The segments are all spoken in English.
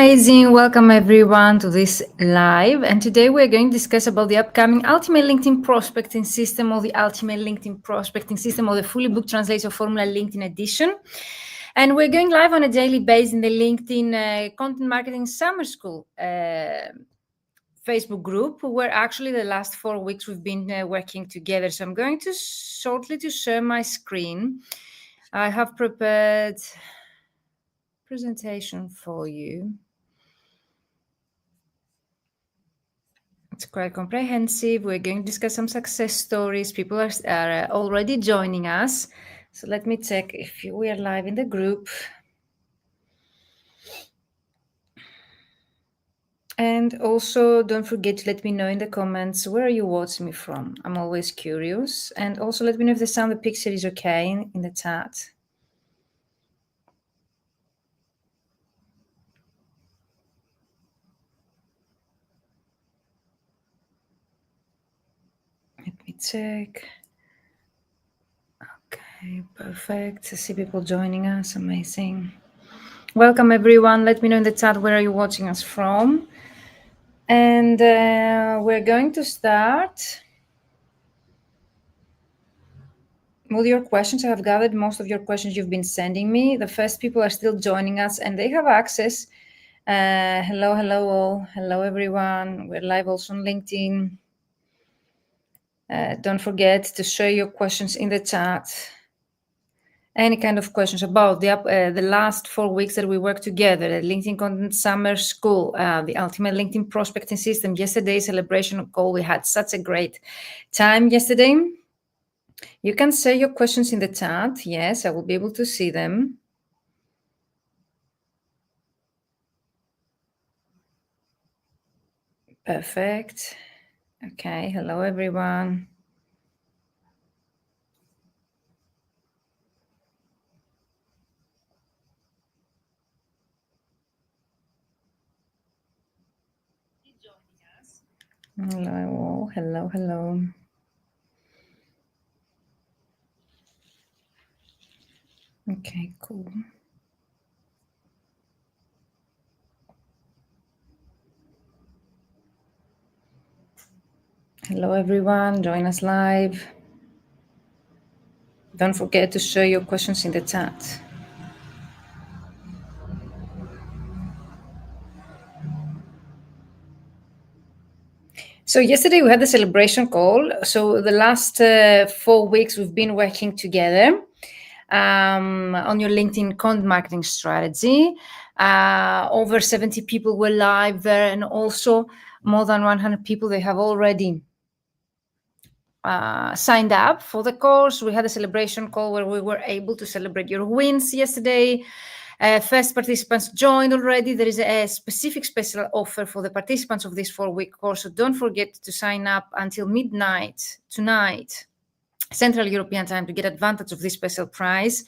Amazing. Welcome everyone to this live. And today we're going to discuss about the upcoming Ultimate LinkedIn Prospecting System or the Ultimate LinkedIn Prospecting System or the fully booked translation formula LinkedIn edition. And we're going live on a daily basis in the LinkedIn Content Marketing Summer School Facebook group, where actually the last 4 weeks we've been working together. So I'm going to shortly to share my screen. I have prepared presentation for you. It's quite comprehensive. We're going to discuss some success stories. People are already joining us. So let me check if we are live in the group. And also don't forget to let me know in the comments, where are you watching me from? I'm always curious. And also let me know if the sound of the picture is okay in the chat. Let me check. Okay, perfect. I see people joining us. Amazing. Welcome everyone. Let me know in the chat, where are you watching us from? And we're going to start with your questions. I have gathered most of your questions you've been sending me. The first people are still joining us and they have access. Hello all. Hello everyone. We're live also on LinkedIn. Don't forget to share your questions in the chat. Any kind of questions about the last 4 weeks that we worked together, the LinkedIn Content Summer School, the Ultimate LinkedIn Prospecting System, yesterday's celebration call. We had such a great time yesterday. You can say your questions in the chat. Yes, I will be able to see them. Perfect. Okay, hello everyone. Hello, hello. Okay, cool. Hello everyone, join us live. Don't forget to share your questions in the chat. So yesterday we had the celebration call. So the last 4 weeks we've been working together on your LinkedIn content marketing strategy. Over 70 people were live there, and also more than 100 people, they have already signed up for the course. We had a celebration call where we were able to celebrate your wins yesterday. First participants joined already. There is a specific special offer for the participants of this 4-week course. So don't forget to sign up until midnight tonight, Central European time, to get advantage of this special price.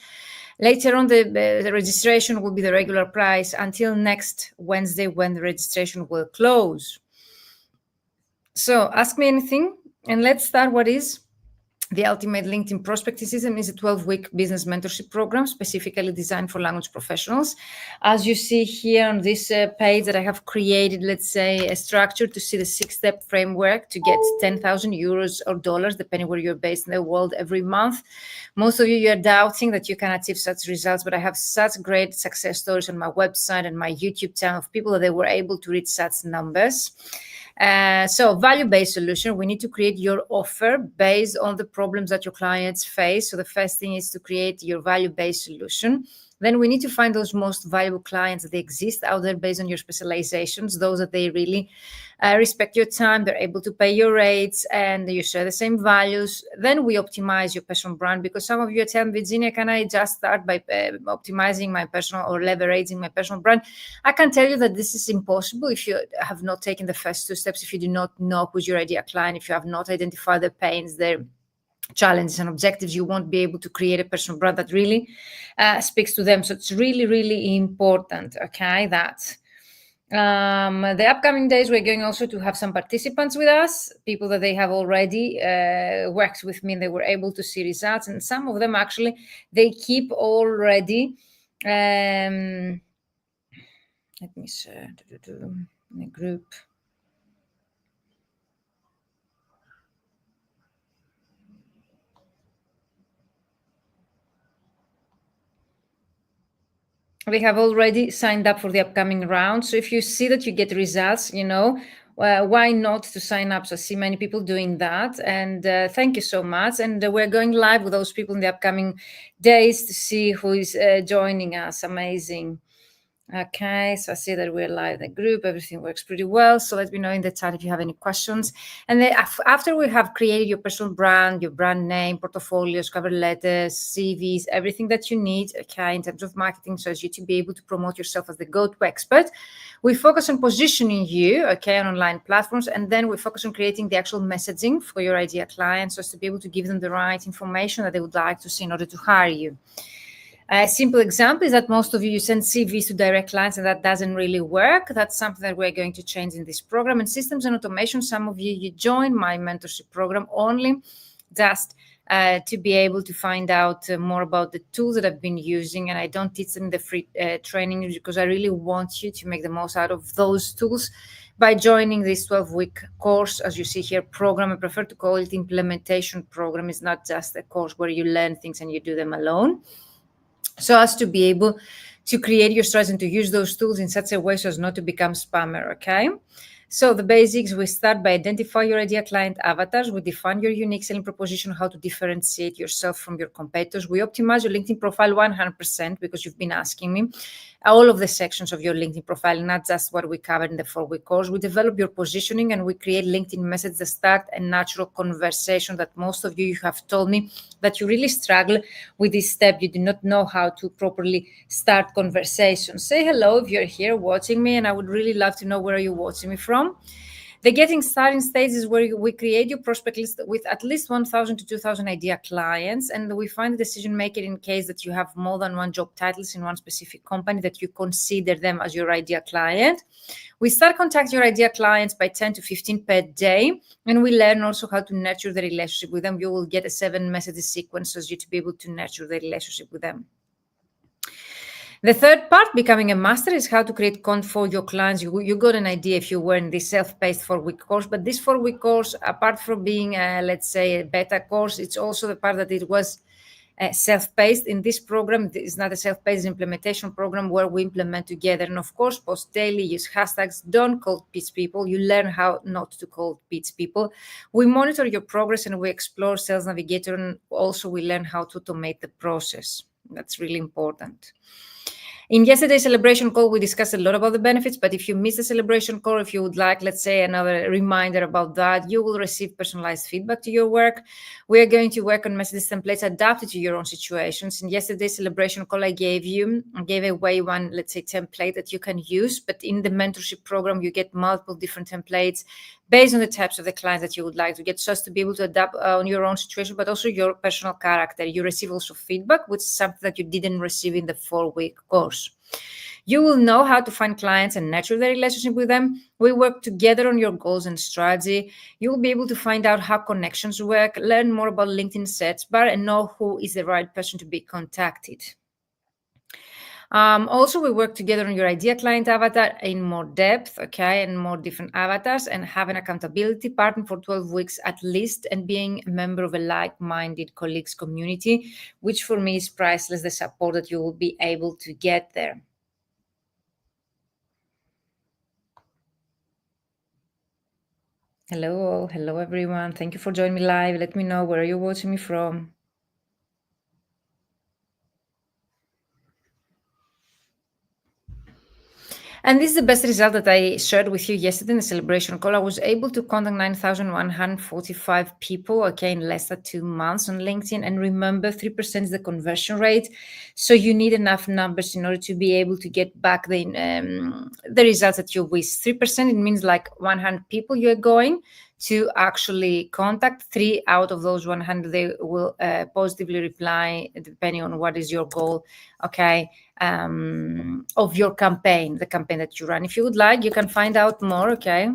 Later on, the registration will be the regular price until next Wednesday, when the registration will close. So ask me anything, and let's start. What is the Ultimate LinkedIn Prospecting System? Is a 12-week business mentorship program specifically designed for language professionals. As you see here on this page that I have created, let's say, a structure to see the 6-step framework to get 10,000 euros or dollars, depending where you're based in the world, every month. Most of you are doubting that you can achieve such results, but I have such great success stories on my website and my YouTube channel of people that they were able to reach such numbers. So value-based solution, we need to create your offer based on the problems that your clients face. So the first thing is to create your value-based solution. Then we need to find those most valuable clients that exist out there based on your specializations, those that they really respect your time, they're able to pay your rates, and you share the same values. Then we optimize your personal brand, because some of you are telling, Virginia, can I just start by optimizing my personal or leveraging my personal brand? I can tell you that this is impossible if you have not taken the first 2 steps, if you do not know who's your ideal client, if you have not identified their pains, their challenges and objectives, you won't be able to create a personal brand that really speaks to them. So it's really, really important, okay, that the upcoming days we're going also to have some participants with us, people that they have already worked with me and they were able to see results, and some of them actually they keep already Let me share in a group. We have already signed up for the upcoming round. So if you see that you get results, why not to sign up? So I see many people doing that. And thank you so much. And we're going live with those people in the upcoming days to see who is joining us. Amazing. Okay, so I see that we're live in the group. Everything works pretty well. So let me know in the chat if you have any questions. And then after we have created your personal brand, your brand name, portfolios, cover letters, CVs, everything that you need, okay, in terms of marketing, so as you to be able to promote yourself as the go-to expert, we focus on positioning you, okay, on online platforms, and then we focus on creating the actual messaging for your ideal clients, so as to be able to give them the right information that they would like to see in order to hire you. A simple example is that most of you send CVs to direct clients, and that doesn't really work. That's something that we're going to change in this program. And systems and automation, some of you join my mentorship program only just to be able to find out more about the tools that I've been using. And I don't teach them the free training because I really want you to make the most out of those tools by joining this 12-week course. As you see here, program, I prefer to call it implementation program. It's not just a course where you learn things and you do them alone. So as to be able to create your strategy and to use those tools in such a way so as not to become spammer, okay? So the basics, we start by identifying your ideal client avatars. We define your unique selling proposition, how to differentiate yourself from your competitors. We optimize your LinkedIn profile 100% because you've been asking me. All of the sections of your LinkedIn profile, not just what we covered in the 4-week course. We develop your positioning and we create LinkedIn messages that start a natural conversation that most of you have told me that you really struggle with this step. You do not know how to properly start conversations. Say hello if you're here watching me, and I would really love to know where are you watching me from. The getting started stage is where we create your prospect list with at least 1,000 to 2,000 idea clients, and we find the decision maker in case that you have more than one job titles in one specific company that you consider them as your idea client. We start contacting your idea clients by 10 to 15 per day, and we learn also how to nurture the relationship with them. You will get a 7 messages sequence so as you to be able to nurture the relationship with them. The third part, becoming a master, is how to create content for your clients. You got an idea if you were in this self-paced 4-week course, but this 4-week course, apart from being, let's say, a beta course, it's also the part that it was self-paced. In this program, it's not a self-paced implementation program where we implement together. And of course, post daily, use hashtags, don't cold pitch people. You learn how not to cold pitch people. We monitor your progress and we explore Sales Navigator, and also we learn how to automate the process. That's really important. In yesterday's celebration call, we discussed a lot about the benefits, but if you missed the celebration call, if you would like, let's say, another reminder about that, you will receive personalized feedback to your work. We are going to work on message templates adapted to your own situations. In yesterday's celebration call, I gave away one, let's say, template that you can use, but in the mentorship program, you get multiple different templates based on the types of the clients that you would like to get, so as to be able to adapt on your own situation, but also your personal character. You receive also feedback, which is something that you didn't receive in the 4-week course. You will know how to find clients and nurture the relationship with them. We work together on your goals and strategy. You will be able to find out how connections work, learn more about LinkedIn search bar, and know who is the right person to be contacted. Also, we work together on your idea client avatar in more depth, okay, and more different avatars, and have an accountability partner for 12 weeks at least, and being a member of a like-minded colleagues community, which for me is priceless, the support that you will be able to get there. Hello everyone. Thank you for joining me live. Let me know where you're watching me from. And this is the best result that I shared with you yesterday in the celebration call. I was able to contact 9,145 people, okay, in less than 2 months on LinkedIn. And remember, 3% is the conversion rate. So you need enough numbers in order to be able to get back the results that you wish. 3%, it means like 100 people you're going to actually contact. 3 out of those 100, they will positively reply, depending on what is your goal, okay, of your campaign, the campaign that you run. If you would like, you can find out more, okay,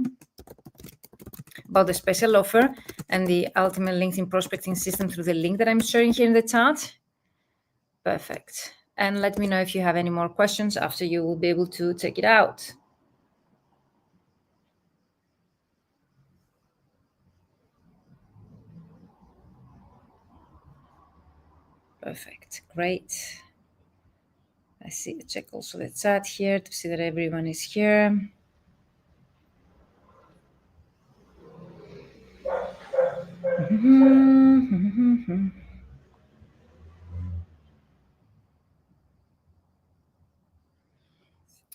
about the special offer and the ultimate LinkedIn prospecting system through the link that I'm sharing here in the chat. Perfect. And let me know if you have any more questions after you will be able to take it out. Perfect. Great. I see. Check also the chat here to see that everyone is here.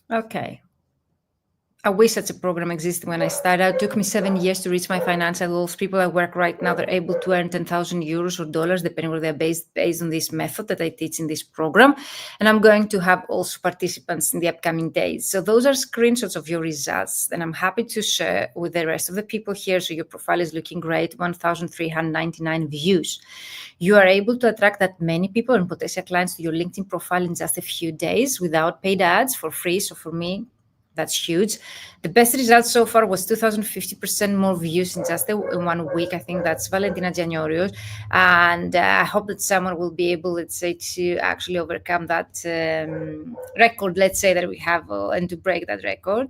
Okay. I wish such a program existed when I started out. It took me 7 years to reach my financial goals. People at work right now, they're able to earn 10,000 euros or dollars, depending where they're based on this method that I teach in this program. And I'm going to have also participants in the upcoming days. So those are screenshots of your results. And I'm happy to share with the rest of the people here. So your profile is looking great, 1,399 views. You are able to attract that many people and potential clients to your LinkedIn profile in just a few days without paid ads, for free. So for me, that's huge. The best result so far was 2,050% more views in just in 1 week. I think that's Valentina Giannorios. And I hope that someone will be able, let's say, to actually overcome that record, let's say, that we have and to break that record.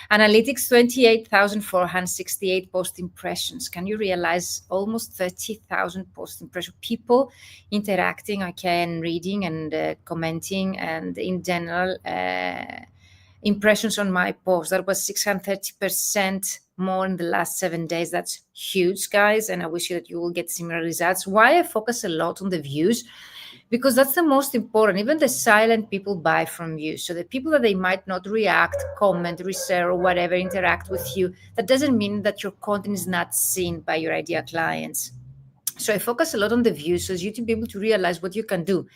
Analytics, 28,468 post impressions. Can you realize almost 30,000 post impressions? People interacting, okay, and reading and commenting, and in general, impressions on my post. That was 630% more in the last 7 days. That's huge, guys. And I wish you that you will get similar results. Why I focus a lot on the views? Because that's the most important. Even the silent people buy from you. So the people that they might not react, comment, reshare, or whatever, interact with you, that doesn't mean that your content is not seen by your ideal clients. So I focus a lot on the views so as you to be able to realize what you can do.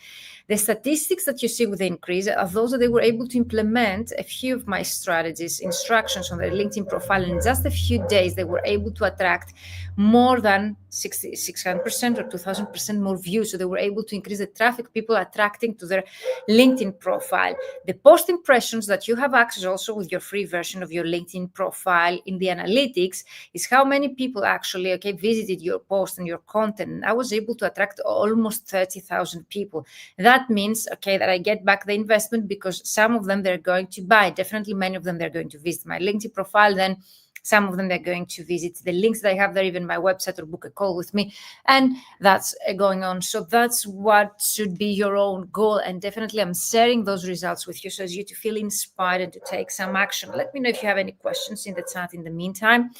The statistics that you see with the increase are those that they were able to implement a few of my strategies, instructions on their LinkedIn profile. And in just a few days, they were able to attract more than 600% or 2,000% more views. So they were able to increase the traffic people attracting to their LinkedIn profile. The post impressions that you have access also with your free version of your LinkedIn profile in the analytics is how many people actually, okay, visited your post and your content. And I was able to attract almost 30,000 people. That means, okay, that I get back the investment because some of them they're going to buy. Definitely many of them they're going to visit my LinkedIn profile. Then some of them they're going to visit the links that I have there, even my website, or book a call with me. And that's going on. So that's what should be your own goal. And definitely I'm sharing those results with you so as you to feel inspired and to take some action. Let me know if you have any questions in the chat in the meantime.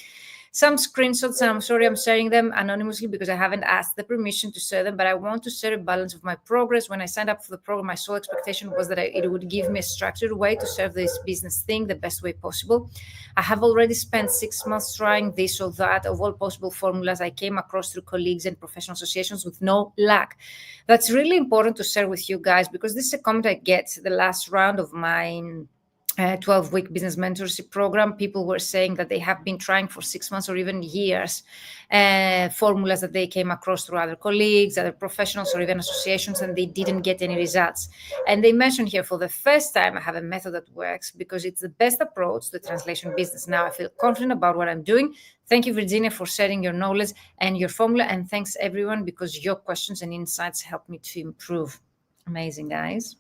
Some screenshots, and I'm sorry I'm sharing them anonymously because I haven't asked the permission to share them, but I want to share a balance of my progress. When I signed up for the program, my sole expectation was that it would give me a structured way to serve this business thing the best way possible. I have already spent 6 months trying this or that of all possible formulas I came across through colleagues and professional associations with no luck. That's really important to share with you guys because this is a comment I get the last round of my 12-week business mentorship program. People were saying that they have been trying for 6 months or even years formulas that they came across through other colleagues, other professionals, or even associations, and they didn't get any results. And they mentioned here, for the first time, I have a method that works because it's the best approach to translation business. Now I feel confident about what I'm doing. Thank you, Virginia, for sharing your knowledge and your formula. And thanks, everyone, because your questions and insights help me to improve. Amazing, guys.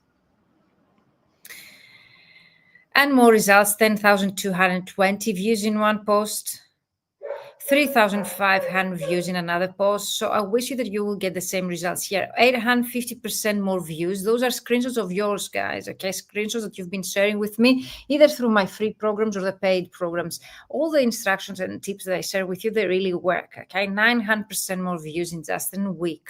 And more results, 10,220 views in one post, 3,500 views in another post. So I wish you that you will get the same results here. 850% more views. Those are screenshots of yours, guys, okay? Screenshots that you've been sharing with me, either through my free programs or the paid programs. All the instructions and tips that I share with you, they really work, okay? 900% more views in just a week.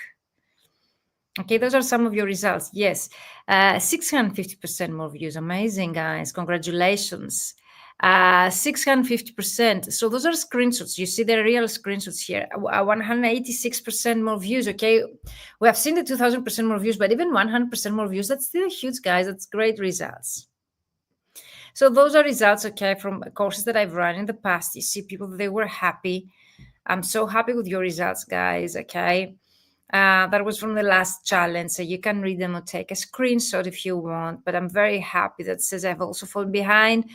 Okay, those are some of your results. Yes, 650% more views. Amazing, guys. Congratulations. 650%. So those are screenshots. You see the real screenshots here. 186% more views. Okay, we have seen the 2,000% more views, but even 100% more views, that's still huge, guys. That's great results. So those are results, okay, from courses that I've run in the past. You see people, they were happy. I'm so happy with your results, guys, okay? That was from the last challenge, so you can read them or take a screenshot if you want. But I'm very happy that says I've also fallen behind.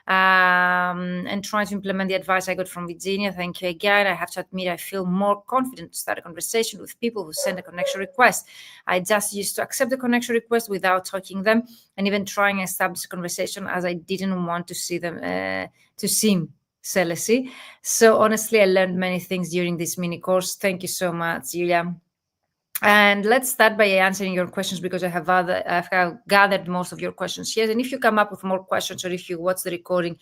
and trying to implement the advice I got from Virginia. Thank you again. I have to admit, I feel more confident to start a conversation with people who send a connection request. I just used to accept the connection request without talking them and even trying to establish a conversation, as I didn't want to see them to seem jealousy. So honestly, I learned many things during this mini course. Thank you so much, Julia. And let's start by answering your questions, because I have gathered most of your questions here. And if you come up with more questions, or if you watch the recording,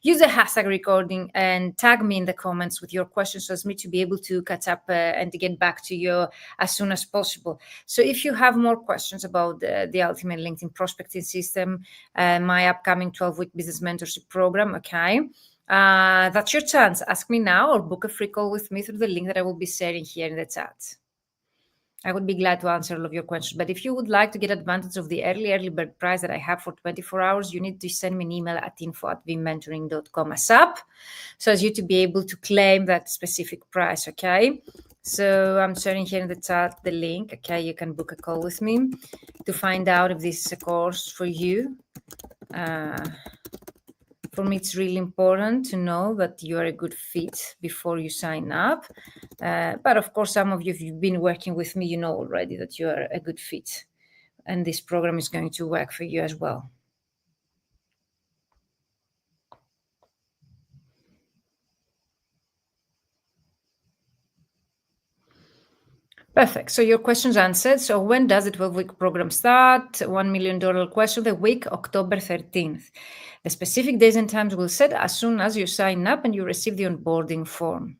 use the hashtag recording and tag me in the comments with your questions, so as me to be able to catch up and to get back to you as soon as possible. So if you have more questions about the Ultimate LinkedIn Prospecting System, my upcoming 12-week business mentorship program, okay, that's your chance. Ask me now or book a free call with me through the link that I will be sharing here in the chat. I would be glad to answer all of your questions. But if you would like to get advantage of the early bird price that I have for 24 hours, you need to send me an email at info@vmentoring.com ASAP, so as you to be able to claim that specific price, okay? So I'm sharing here in the chat the link, okay? You can book a call with me to find out if this is a course for you. For me, it's really important to know that you are a good fit before you sign up. But of course, some of you, if you've been working with me, you know already that you are a good fit. And this program is going to work for you as well. Perfect. So your question's answered. So when does the 12-week program start? $1 million question of the week, October 13th. The specific days and times will set as soon as you sign up and you receive the onboarding form.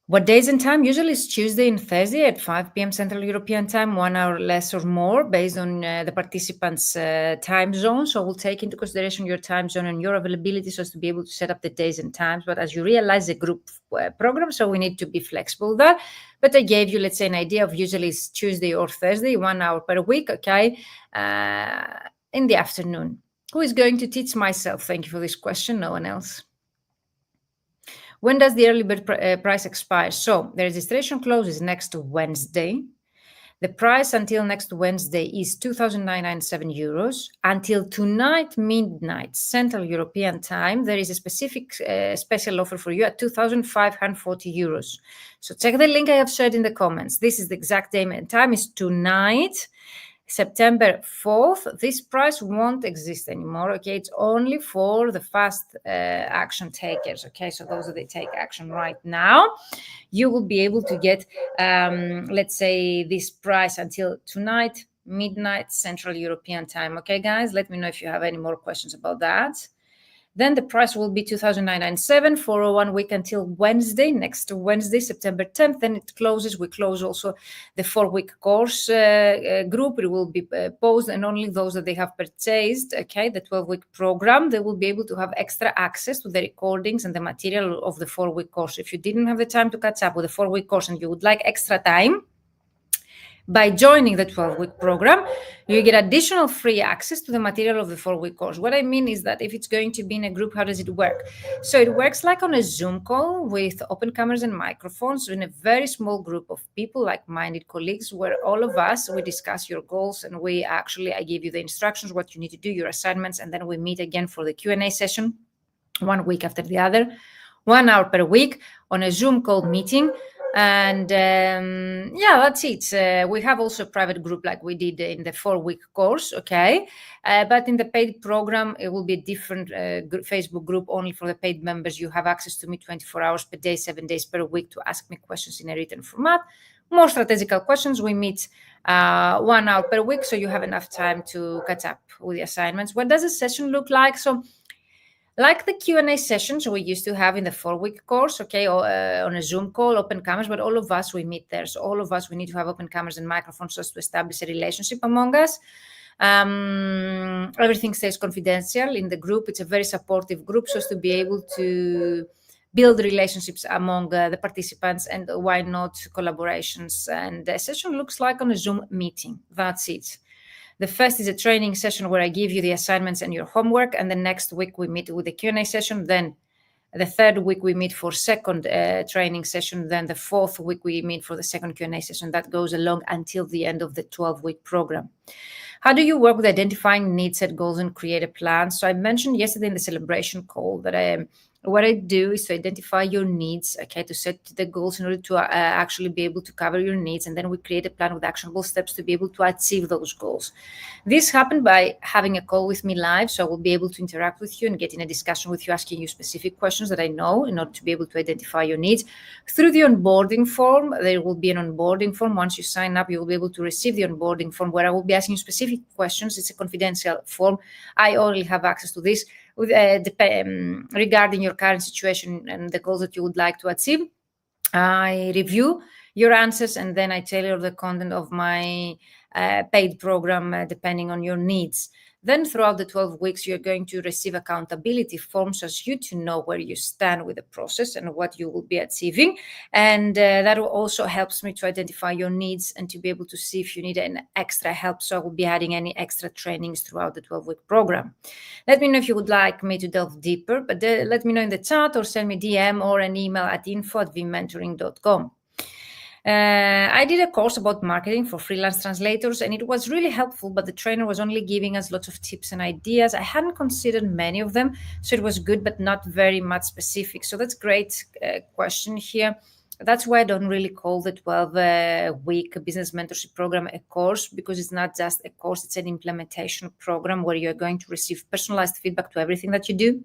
What days and time? Usually it's Tuesday and Thursday at 5 p.m. Central European Time, 1 hour less or more based on the participants' time zone. So we'll take into consideration your time zone and your availability so as to be able to set up the days and times. But as you realize, the group program, so we need to be flexible with that. But I gave you, let's say, an idea of usually it's Tuesday or Thursday, 1 hour per week, okay, in the afternoon. Who is going to teach? Myself. Thank you for this question. No one else. When does the early bird price expire? So the registration closes next Wednesday. The price until next Wednesday is €2,997. Until tonight, midnight, Central European Time, there is a specific special offer for you at €2,540. So check the link I have shared in the comments. This is the exact day and time. Is tonight, September 4th. This price won't exist anymore, okay? It's only for the fast action takers, okay? So those that they take action right now, you will be able to get, let's say, this price until tonight, midnight, Central European Time, okay, guys? Let me know if you have any more questions about that. Then the price will be $2,997 for 1 week until Wednesday, next Wednesday, September 10th. Then it closes. We close also the 4-week course group. It will be paused, and only those that they have purchased, okay, the 12-week program, they will be able to have extra access to the recordings and the material of the 4-week course. If you didn't have the time to catch up with the 4-week course and you would like extra time, by joining the 12-week program, you get additional free access to the material of the 4-week course. What I mean is that if it's going to be in a group, how does it work? So it works like on a Zoom call with open cameras and microphones in a very small group of people, like-minded colleagues, where all of us, we discuss your goals, and I give you the instructions, what you need to do, your assignments, and then we meet again for the Q&A session 1 week after the other, 1 hour per week on a Zoom call meeting. And that's it. We have also a private group like we did in the 4-week course, okay? But in the paid program, it will be a different Facebook group only for the paid members. You have access to me 24 hours per day, 7 days per week to ask me questions in a written format. More strategical questions, we meet 1 hour per week, so you have enough time to catch up with the assignments. What does a session look like? So, like the Q&A sessions we used to have in the 4-week course, okay, on a Zoom call, open cameras, but all of us, we meet there. So all of us, we need to have open cameras and microphones just to establish a relationship among us. Everything stays confidential in the group. It's a very supportive group, so as to be able to build relationships among the participants, and why not collaborations. And the session looks like on a Zoom meeting. That's it. The first is a training session where I give you the assignments and your homework, and the next week we meet with the Q&A session. Then the 3rd week we meet for second training session. Then the 4th week we meet for the second Q&A session. That goes along until the end of the 12-week program. How do you work with identifying needs, set goals, and create a plan? So I mentioned yesterday in the celebration call that what I do is to identify your needs, okay, to set the goals in order to actually be able to cover your needs. And then we create a plan with actionable steps to be able to achieve those goals. This happened by having a call with me live. So I will be able to interact with you and get in a discussion with you, asking you specific questions that I know in order to be able to identify your needs. Through the onboarding form, there will be an onboarding form. Once you sign up, you will be able to receive the onboarding form where I will be asking you specific questions. It's a confidential form. I only have access to this with regarding your current situation and the goals that you would like to achieve. I review your answers and then I tailor the content of my paid program depending on your needs. Then throughout the 12 weeks, you're going to receive accountability forms as you to know where you stand with the process and what you will be achieving. And that also helps me to identify your needs and to be able to see if you need an extra help. So I will be adding any extra trainings throughout the 12-week program. Let me know if you would like me to delve deeper, but let me know in the chat or send me DM or an email at info@vmentoring.com. I did a course about marketing for freelance translators, and it was really helpful, but the trainer was only giving us lots of tips and ideas. I hadn't considered many of them, so it was good, but not very much specific. So that's a great question here. That's why I don't really call the 12-week business mentorship program a course, because it's not just a course, it's an implementation program where you're going to receive personalized feedback to everything that you do.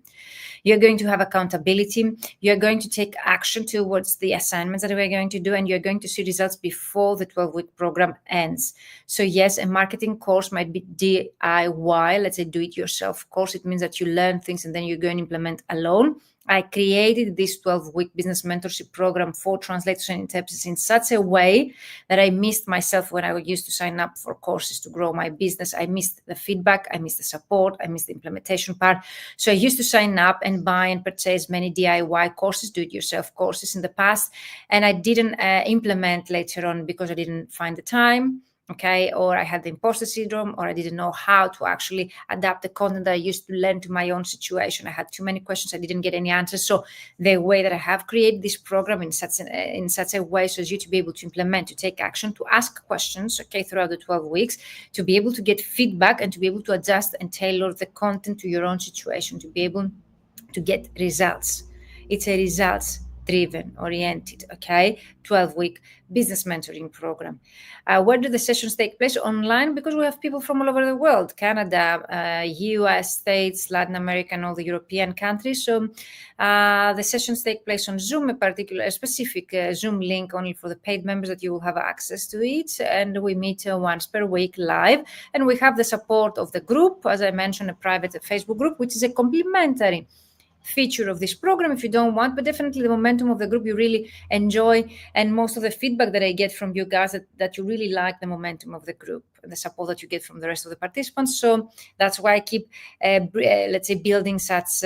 You're going to have accountability. You're going to take action towards the assignments that we're going to do, and you're going to see results before the 12-week program ends. So yes, a marketing course might be DIY, let's say do-it-yourself course. It means that you learn things and then you're going to implement alone. I created this 12-week business mentorship program for translators and interpreters in such a way that I missed myself when I used to sign up for courses to grow my business. I missed the feedback, I missed the support, I missed the implementation part. So I used to sign up and buy and purchase many DIY courses, do-it-yourself courses in the past, and I didn't implement later on because I didn't find the time. Okay, or I had the imposter syndrome, or I didn't know how to actually adapt the content that I used to learn to my own situation. I had too many questions, I didn't get any answers. So the way that I have created this program in such a way so as you to be able to implement, to take action, to ask questions, okay, throughout the 12 weeks, to be able to get feedback and to be able to adjust and tailor the content to your own situation, to be able to get results. It's a results driven, oriented, okay, 12-week business mentoring program. Where do the sessions take place? Online, because we have people from all over the world, Canada, US, States, Latin America, and all the European countries. So the sessions take place on Zoom, a specific Zoom link only for the paid members that you will have access to it. And we meet once per week live. And we have the support of the group, as I mentioned, a private Facebook group, which is a complementary feature of this program if you don't want, but definitely the momentum of the group you really enjoy, and most of the feedback that I get from you guys that you really like the momentum of the group and the support that you get from the rest of the participants. So that's why I keep let's say building such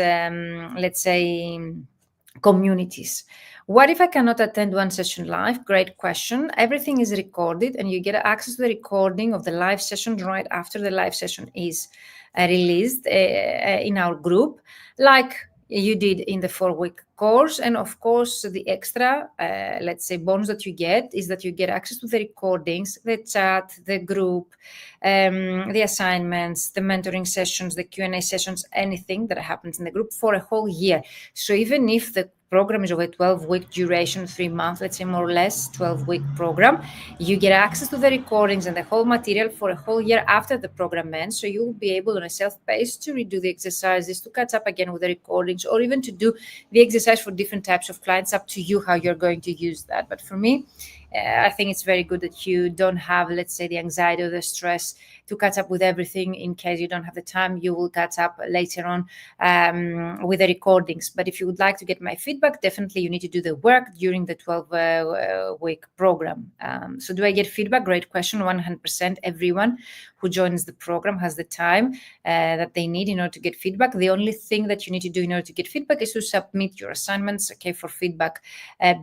communities. What if I cannot attend one session live? Great question. Everything is recorded and you get access to the recording of the live session right after the live session is released in our group, like you did in the 4-week course. And of course, the extra, let's say, bonus that you get is that you get access to the recordings, the chat, the group, the assignments, the mentoring sessions, the Q&A sessions, anything that happens in the group for a whole year. So even if the program is of a 12-week duration, 3 months, let's say more or less 12-week program, you get access to the recordings and the whole material for a whole year after the program ends. So you will be able on a self-pace to redo the exercises, to catch up again with the recordings, or even to do the exercise for different types of clients. Up to you how you're going to use that. But for me, I think it's very good that you don't have, let's say, the anxiety or the stress to catch up with everything. In case you don't have the time, you will catch up later on with the recordings. But if you would like to get my feedback, definitely you need to do the work during the 12-week program. So do I get feedback? Great question. 100%. Everyone who joins the program has the time that they need in order to get feedback. The only thing that you need to do in order to get feedback is to submit your assignments, okay, for feedback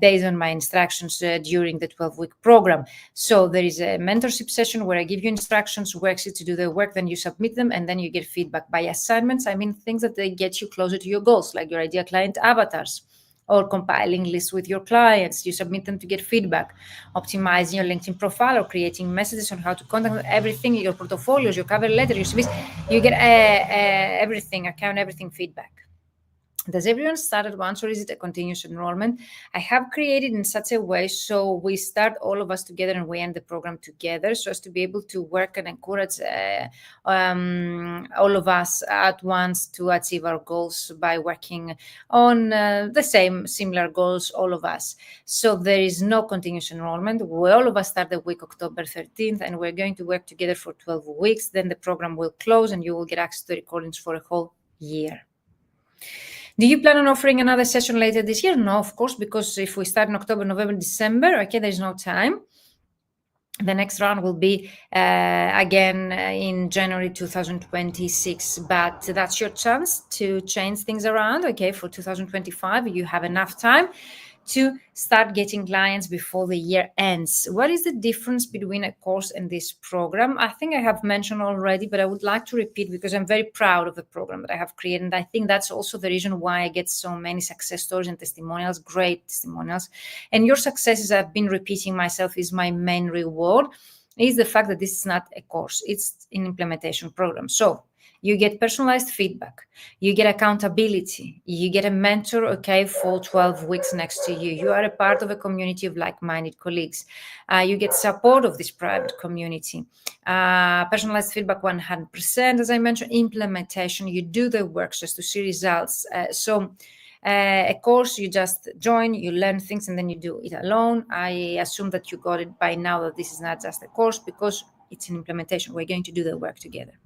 based on my instructions during the 12-week program. So there is a mentorship session where I give you instructions, worksheets to do the work, then you submit them, and then you get feedback. By assignments, I mean things that they get you closer to your goals, like your ideal client avatars, or compiling lists with your clients. You submit them to get feedback, optimizing your LinkedIn profile or creating messages on how to contact them, everything, your portfolios, your cover letter, your CVs, you get everything, account everything feedback. Does everyone start at once, or is it a continuous enrollment? I have created in such a way so we start all of us together and we end the program together, so as to be able to work and encourage all of us at once to achieve our goals by working on the same similar goals, all of us. So there is no continuous enrollment. We all of us start the week October 13th, and we're going to work together for 12 weeks. Then the program will close and you will get access to the recordings for a whole year. Do you plan on offering another session later this year? No, of course, because if we start in October, November, December, okay, there's no time. The next round will be again in January 2026, but that's your chance to change things around, okay? For 2025, you have enough time to start getting clients before the year ends. What is the difference between a course and this program? I think I have mentioned already, but I would like to repeat because I'm very proud of the program that I have created. And I think that's also the reason why I get so many success stories and testimonials, great testimonials. And your successes, I've been repeating myself, is my main reward, is the fact that this is not a course, it's an implementation program. So you get personalized feedback, you get accountability, you get a mentor, okay, for 12 weeks next to you. You are a part of a community of like-minded colleagues. You get support of this private community. Personalized feedback 100%, as I mentioned. Implementation, you do the work just to see results. A course, you just join, you learn things, and then you do it alone. I assume that you got it by now that this is not just a course because it's an implementation. We're going to do the work together.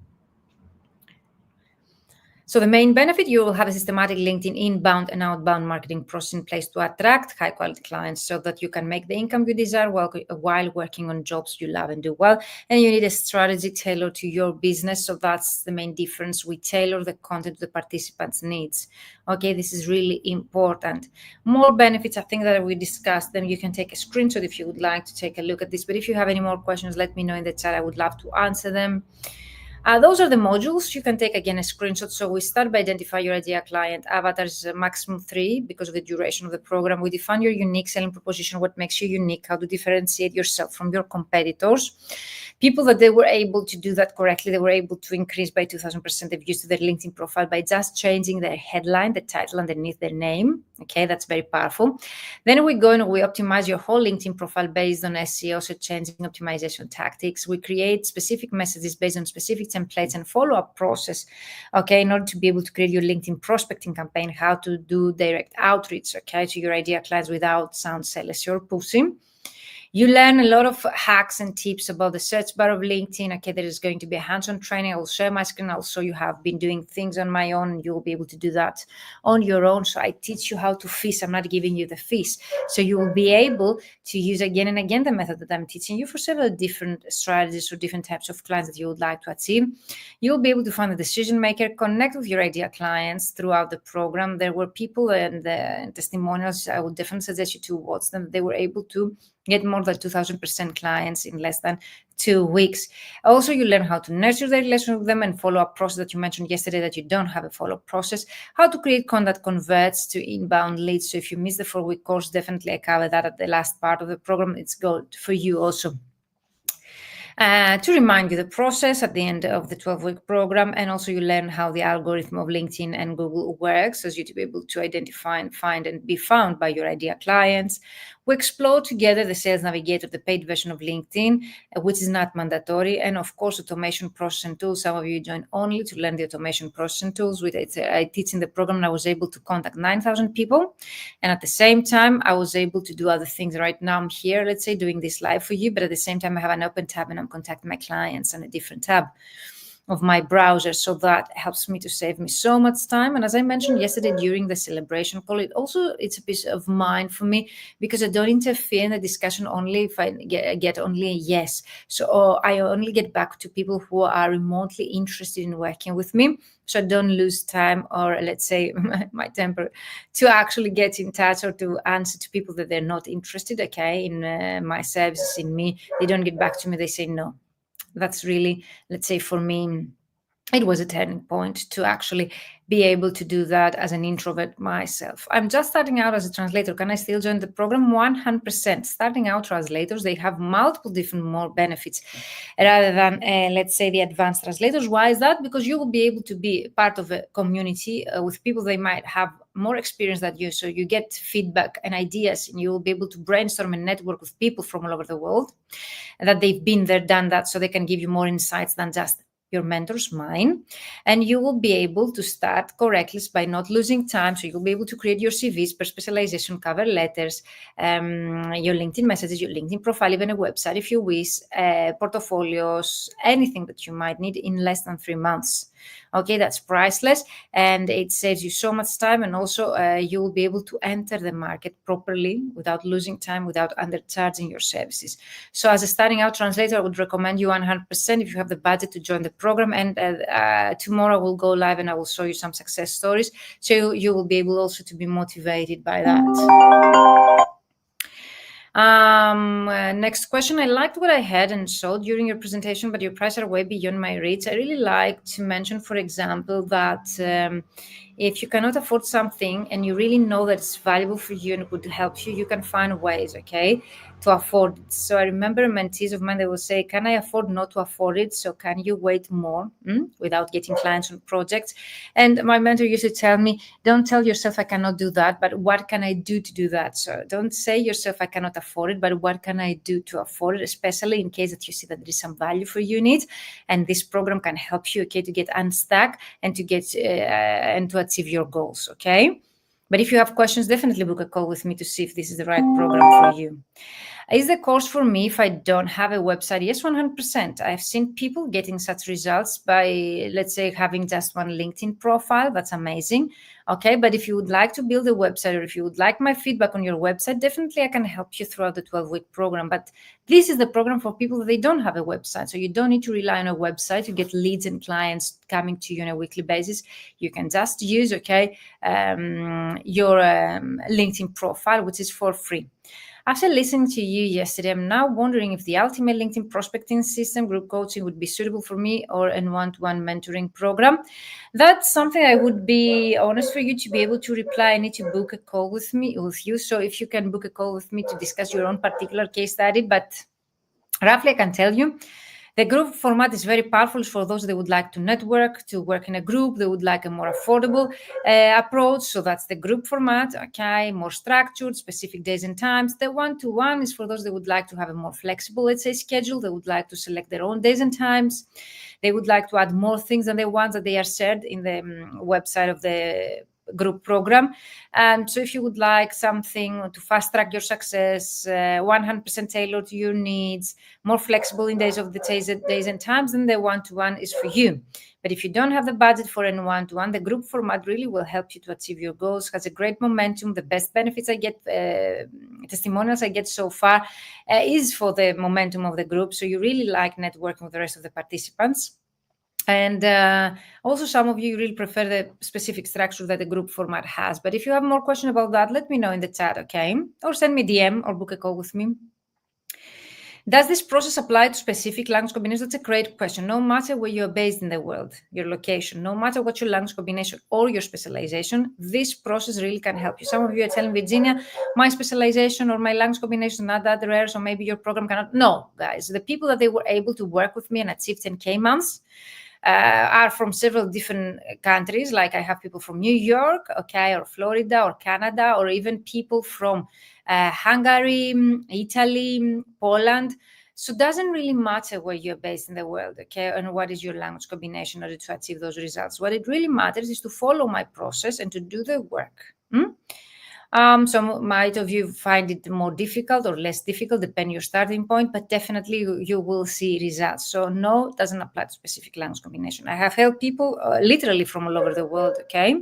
So the main benefit, you will have a systematic LinkedIn inbound and outbound marketing process in place to attract high quality clients so that you can make the income you desire while working on jobs you love and do well. And you need a strategy tailored to your business. So that's the main difference. We tailor the content to the participants' needs. Okay, this is really important. More benefits, I think, that we discussed, then you can take a screenshot if you would like to take a look at this. But if you have any more questions, let me know in the chat. I would love to answer them. Those are the modules. You can take, again, a screenshot. So we start by identify your ideal client. Avatars, maximum 3 because of the duration of the program. We define your unique selling proposition, what makes you unique, how to differentiate yourself from your competitors. People that they were able to do that correctly, they were able to increase by 2,000% the views to their LinkedIn profile by just changing their headline, the title underneath their name. Okay, that's very powerful. Then we go and we optimize your whole LinkedIn profile based on SEO, search engine optimization tactics. We create specific messages based on specific templates and follow-up process, okay, in order to be able to create your LinkedIn prospecting campaign, how to do direct outreach, okay, to your ideal clients without sound salesy or pushing. You learn a lot of hacks and tips about the search bar of LinkedIn. Okay, there is going to be a hands-on training. I will share my screen. I'll show you how I've been doing things on my own. You'll be able to do that on your own. So I teach you how to fish. I'm not giving you the fish. So you will be able to use again and again the method that I'm teaching you for several different strategies or different types of clients that you would like to achieve. You'll be able to find a decision maker, connect with your ideal clients throughout the program. There were people and the testimonials, I would definitely suggest you to watch them. They were able to get more than 2,000% clients in less than 2 weeks. Also, you learn how to nurture the relationship with them and follow-up process that you mentioned yesterday that you don't have a follow-up process. How to create content that converts to inbound leads. So if you missed the 4-week course, definitely I cover that at the last part of the program. It's good for you also. To remind you the process at the end of the 12-week program, and also you learn how the algorithm of LinkedIn and Google works as you to be able to identify and find and be found by your ideal clients. We explore together the Sales Navigator, the paid version of LinkedIn, which is not mandatory, and of course automation process and tools. Some of you join only to learn the automation process and tools. Which I teach in the program, and I was able to contact 9,000 people, and at the same time I was able to do other things. Right now I'm here, let's say, doing this live for you, but at the same time I have an open tab and I'm contacting my clients on a different tab of my browser. So that helps me to save me so much time. And as I mentioned yesterday during the celebration call, it's a peace of mind for me because I don't interfere in the discussion only if I get only a yes. So I only get back to people who are remotely interested in working with me. So I don't lose time, or let's say my temper, to actually get in touch or to answer to people that they're not interested, okay, in my services, in me. They don't get back to me. They say no. That's really, let's say, for me, it was a turning point to actually be able to do that as an introvert myself. I'm just starting out as a translator. Can I still join the program? 100%. Starting out translators, they have multiple different more benefits rather than, let's say, the advanced translators. Why is that? Because you will be able to be part of a community with people they might have more experience than you. So you get feedback and ideas, and you will be able to brainstorm and network with people from all over the world that they've been there, done that, so they can give you more insights than just your mentors, mine. And you will be able to start correctly by not losing time. So you'll be able to create your CVs per specialization, cover letters, your LinkedIn messages, your LinkedIn profile, even a website if you wish, portfolios, anything that you might need in less than 3 months. Okay, that's priceless, and it saves you so much time, and also you will be able to enter the market properly without losing time, without undercharging your services. So as a starting out translator, I would recommend you 100% if you have the budget to join the program. And tomorrow we'll go live and I will show you some success stories, so you will be able also to be motivated by that. Next question. I liked what I had and saw during your presentation, but your prices are way beyond my reach. I really like to mention, for example, that if you cannot afford something and you really know that it's valuable for you and would help you, you can find ways, okay, to afford it. So I remember mentees of mine, they will say, can I afford not to afford it? So can you wait more without getting clients on projects? And my mentor used to tell me, don't tell yourself I cannot do that, but what can I do to do that? So don't say yourself I cannot afford it, but what can I do to afford it, especially in case that you see that there is some value for you in it. And this program can help you, okay, to get unstuck and to get and to achieve your goals, okay? But if you have questions, definitely book a call with me to see if this is the right program for you. Is the course for me if I don't have a website? Yes, 100%. I've seen people getting such results by, let's say, having just one LinkedIn profile. That's amazing. Okay, but if you would like to build a website, or if you would like my feedback on your website, definitely I can help you throughout the 12-week program. But this is the program for people that they don't have a website. So you don't need to rely on a website to get leads and clients coming to you on a weekly basis. You can just use, okay, your LinkedIn profile, which is for free. After listening to you yesterday, I'm now wondering if the ultimate LinkedIn prospecting system, group coaching, would be suitable for me, or a one-to-one mentoring program. That's something I would be honest for you to be able to reply. I need to book a call with you. So if you can book a call with me to discuss your own particular case study, but roughly I can tell you, the group format is very powerful for those that would like to network, to work in a group. They would like a more affordable approach. So that's the group format, okay, more structured, specific days and times. The one-to-one is for those that would like to have a more flexible, let's say, schedule. They would like to select their own days and times. They would like to add more things than the ones that they are shared in the website of the group program. And so if you would like something to fast track your success, 100% tailored to your needs, more flexible in days and times, then the one-to-one is for you. But if you don't have the budget for a one-to-one, the group format really will help you to achieve your goals. Has a great momentum. The best benefits I get, testimonials I get so far is for the momentum of the group. So you really like networking with the rest of the participants. And also some of you really prefer the specific structure that the group format has. But if you have more questions about that, let me know in the chat, okay? Or send me DM or book a call with me. Does this process apply to specific language combinations? That's a great question. No matter where you're based in the world, your location, no matter what your language combination or your specialization, this process really can help you. Some of you are telling Virginia, my specialization or my language combination is not that rare, so maybe your program cannot. No, guys, the people that they were able to work with me and achieve 10K months are from several different countries. Like I have people from New York, okay, or Florida or Canada, or even people from Hungary, Italy, Poland. So it doesn't really matter where you're based in the world, okay, and what is your language combination in order to achieve those results. What it really matters is to follow my process and to do the work. Some might of you find it more difficult or less difficult, depending on your starting point, but definitely you will see results. So no, it doesn't apply to specific language combination. I have helped people literally from all over the world, okay?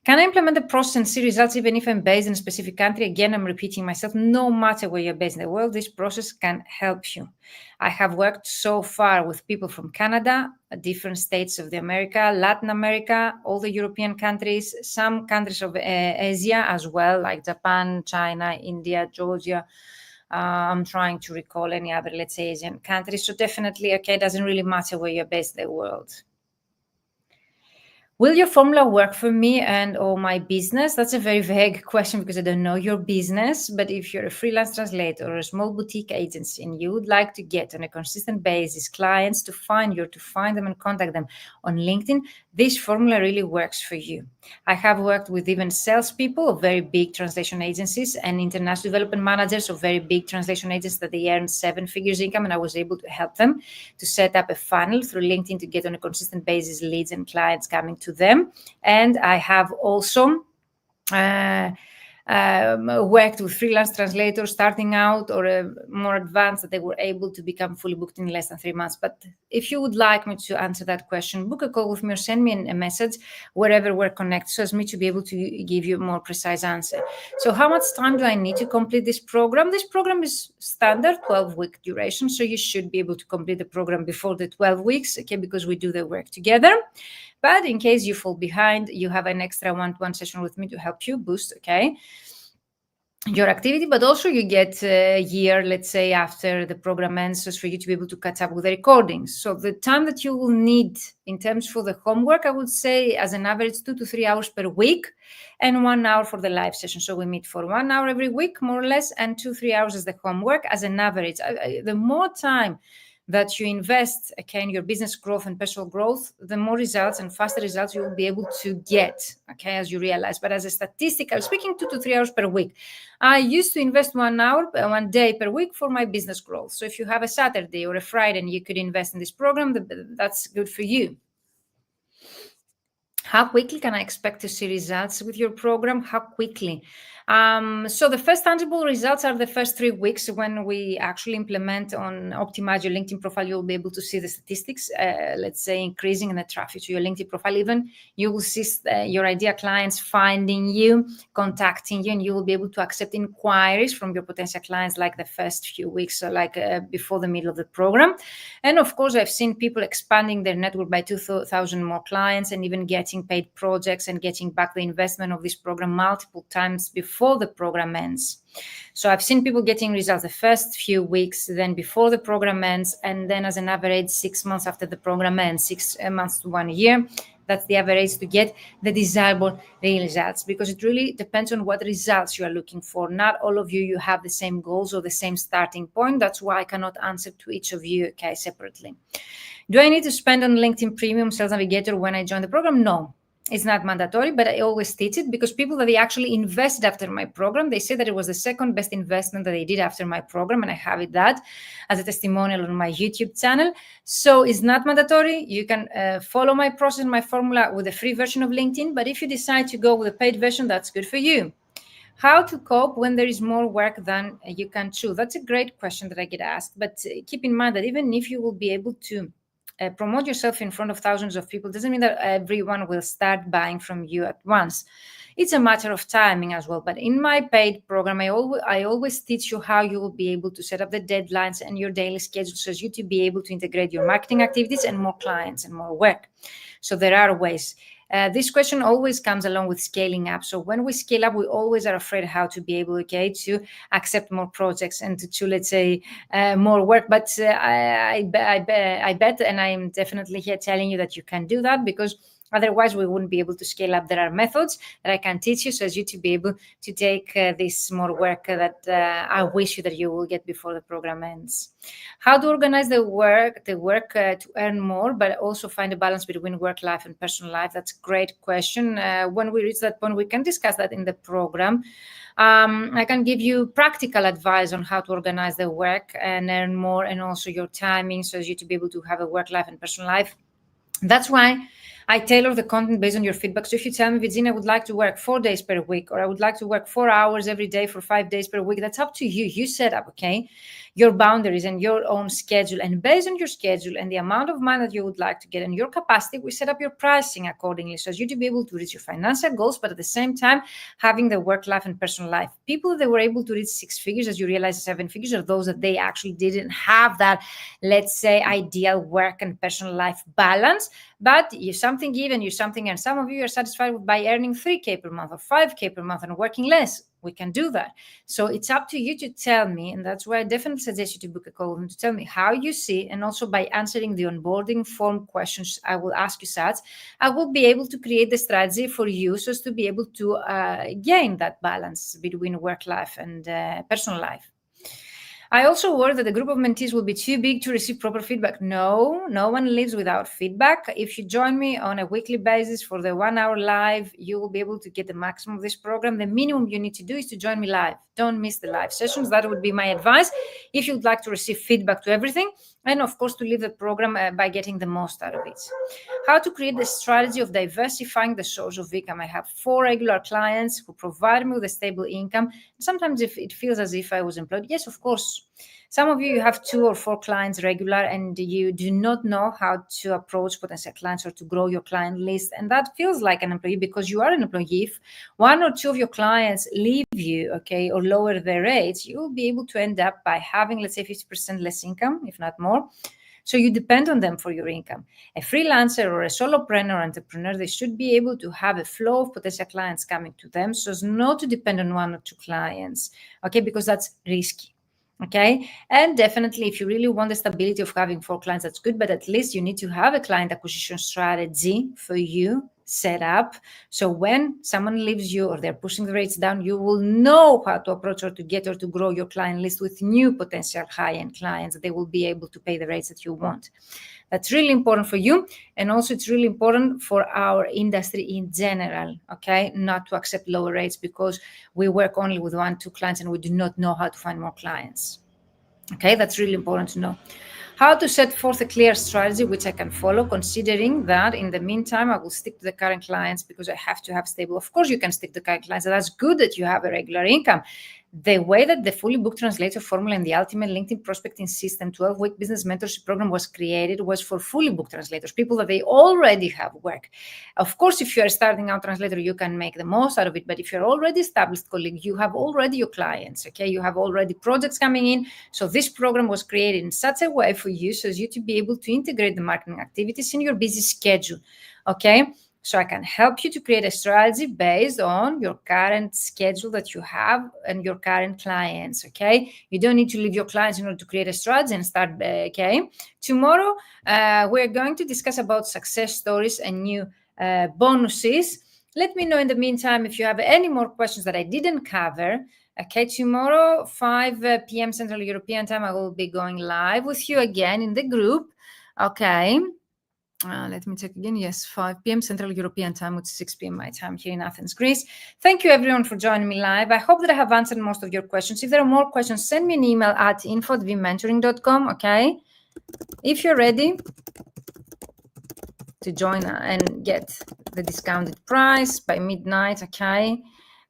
Can I implement the process and see results even if I'm based in a specific country? Again, I'm repeating myself. No matter where you're based in the world, this process can help you. I have worked so far with people from Canada, different states of the America, Latin America, all the European countries, some countries of Asia as well, like Japan, China, India, Georgia, I'm trying to recall any other, let's say, Asian countries. So definitely, okay, it doesn't really matter where you're based in the world. Will your formula work for me and or my business? That's a very vague question because I don't know your business. But if you're a freelance translator or a small boutique agency and you would like to get on a consistent basis clients to find you, to find them and contact them on LinkedIn, this formula really works for you. I have worked with even salespeople of very big translation agencies and international development managers of very big translation agencies that they earn 7 figures income, and I was able to help them to set up a funnel through LinkedIn to get on a consistent basis leads and clients coming to them. And I have also worked with freelance translators starting out or more advanced that they were able to become fully booked in less than 3 months. But if you would like me to answer that question, book a call with me or send me a message wherever we're connected so as me to be able to give you a more precise answer. So how much time do I need to complete this program? This program is standard 12-week duration, so you should be able to complete the program before the 12 weeks, okay, because we do the work together. But in case you fall behind, you have an extra one-to-one session with me to help you boost, okay, your activity, but also you get a year, let's say, after the program ends, so for you to be able to catch up with the recordings. So the time that you will need in terms for the homework, I would say as an average 2 to 3 hours per week and 1 hour for the live session. So we meet for 1 hour every week, more or less, and 2-3 hours as the homework as an average. The more time that you invest, okay, in your business growth and personal growth, the more results and faster results you will be able to get, okay, as you realize. But as a statistical, speaking 2 to 3 hours per week, I used to invest 1 hour, 1 day per week for my business growth. So if you have a Saturday or a Friday and you could invest in this program, that's good for you. How quickly can I expect to see results with your program? How quickly? So the first tangible results are the first 3 weeks when we actually implement on optimize your LinkedIn profile. You'll be able to see the statistics, let's say, increasing in the traffic to your LinkedIn profile. Even you will see your ideal clients finding you, contacting you, and you will be able to accept inquiries from your potential clients like the first few weeks, so like before the middle of the program. And of course, I've seen people expanding their network by 2,000 more clients and even getting paid projects and getting back the investment of this program multiple times before the program ends. So I've seen people getting results the first few weeks, then before the program ends, and then as an average 6 months after the program ends, 6 months to 1 year. That's the average to get the desirable results, because it really depends on what results you are looking for. Not all of you have the same goals or the same starting point. That's why I cannot answer to each of you, okay, separately. Do I need to spend on LinkedIn Premium Sales Navigator when I join the program? No. It's not mandatory, but I always teach it because people that they actually invested after my program, they say that it was the second best investment that they did after my program, and I have it that as a testimonial on my YouTube channel. So it's not mandatory. You can follow my process, my formula with a free version of LinkedIn, but if you decide to go with a paid version, that's good for you. How to cope when there is more work than you can chew? That's a great question that I get asked, but keep in mind that even if you will be able to promote yourself in front of thousands of people, doesn't mean that everyone will start buying from you at once. It's a matter of timing as well. But in my paid program, I always teach you how you will be able to set up the deadlines and your daily schedule so as you to be able to integrate your marketing activities and more clients and more work. So there are ways. This question always comes along with scaling up. So when we scale up, we always are afraid how to be able, okay, to accept more projects and to let's say, more work. But I bet, and I'm definitely here telling you that you can do that, because otherwise we wouldn't be able to scale up. There are methods that I can teach you so as you to be able to take this more work that I wish you that you will get before the program ends. How to organize the work to earn more, but also find a balance between work life and personal life? That's a great question. When we reach that point, we can discuss that in the program. I can give you practical advice on how to organize the work and earn more, and also your timing so as you to be able to have a work life and personal life. That's why I tailor the content based on your feedback. So if you tell me, Virginia, I would like to work 4 days per week, or I would like to work 4 hours every day for 5 days per week, that's up to you. You set up, okay, your boundaries and your own schedule. And based on your schedule and the amount of money that you would like to get and your capacity, we set up your pricing accordingly so as you to be able to reach your financial goals, but at the same time, having the work life and personal life. People that were able to reach 6 figures, as you realize 7 figures, are those that they actually didn't have that, let's say, ideal work and personal life balance. But you something give and you something earn. Some of you are satisfied by earning 3K per month or 5K per month and working less. We can do that. So it's up to you to tell me, and that's why I definitely suggest you to book a call and to tell me how you see, and also by answering the onboarding form questions I will ask you such, I will be able to create the strategy for you so as to be able to gain that balance between work life and personal life. I also worry that the group of mentees will be too big to receive proper feedback. No one lives without feedback. If you join me on a weekly basis for the 1 hour live, you will be able to get the maximum of this program. The minimum you need to do is to join me live. Don't miss the live sessions. That would be my advice if you'd like to receive feedback to everything, and of course to leave the program by getting the most out of it. How to create the strategy of diversifying the source of income. I have 4 regular clients who provide me with a stable income. Sometimes if it feels as if I was employed, yes, of course. Some of you have 2 or 4 clients regular and you do not know how to approach potential clients or to grow your client list. And that feels like an employee because you are an employee. If 1 or 2 of your clients leave you, okay, or lower their rates, you will be able to end up by having, let's say, 50% less income, if not more. So you depend on them for your income. A freelancer or a solopreneur entrepreneur, they should be able to have a flow of potential clients coming to them so as not to depend on 1 or 2 clients, okay, because that's risky. Okay. And definitely, if you really want the stability of having 4 clients, that's good. But at least you need to have a client acquisition strategy for you set up. So when someone leaves you or they're pushing the rates down, you will know how to approach or to get or to grow your client list with new potential high-end clients that they will be able to pay the rates that you want. That's really important for you. And also it's really important for our industry in general, okay? Not to accept lower rates because we work only with 1, 2 clients and we do not know how to find more clients. Okay, that's really important to know. How to set forth a clear strategy which I can follow, considering that in the meantime, I will stick to the current clients because I have to have stable. Of course, you can stick to the current clients. That's good that you have a regular income. The way that the Fully Booked Translator formula and the Ultimate LinkedIn Prospecting System 12-week business mentorship program was created was for fully booked translators, people that they already have work. Of course, if you're a starting out translator, you can make the most out of it. But if you're already established colleague, you have already your clients, okay? You have already projects coming in. So this program was created in such a way for you so as you to be able to integrate the marketing activities in your busy schedule, okay? So I can help you to create a strategy based on your current schedule that you have and your current clients, okay? You don't need to leave your clients in order to create a strategy and start, okay? Tomorrow, we're going to discuss about success stories and new bonuses. Let me know in the meantime if you have any more questions that I didn't cover. Okay, tomorrow, 5 p.m. Central European Time, I will be going live with you again in the group, okay? Let me check again. Yes, 5 p.m. Central European Time, which is 6 p.m. my time here in Athens, Greece. Thank you, everyone, for joining me live. I hope that I have answered most of your questions. If there are more questions, send me an email at info@vmentoring.com, okay? If you're ready to join and get the discounted price by midnight, okay?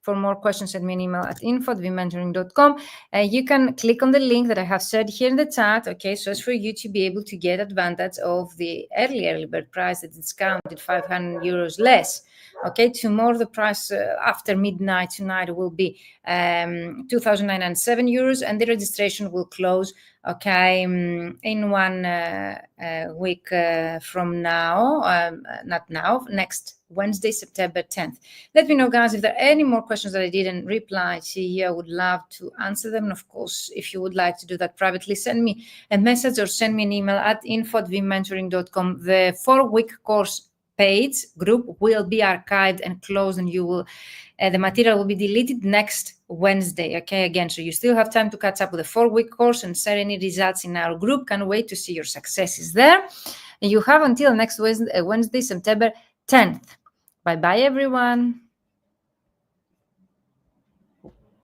For more questions, send me an email at info@vmentoring.com. You can click on the link that I have said here in the chat, okay? So as for you to be able to get advantage of the early bird price, the discounted 500 euros less, okay? Tomorrow, the price after midnight tonight will be 2,907 euros, and the registration will close, okay, in 1 week from now, not now, next Wednesday, September 10th. Let me know, guys, if there are any more questions that I didn't reply to you. I would love to answer them. And of course, if you would like to do that privately, send me a message or send me an email at info@vmentoring.com. The 4-week course page group will be archived and closed, and you will the material will be deleted next Wednesday, okay? Again, so you still have time to catch up with the 4-week course and share any results in our group. Can't wait to see your successes there. And you have until next Wednesday, September 10th. Bye-bye, everyone.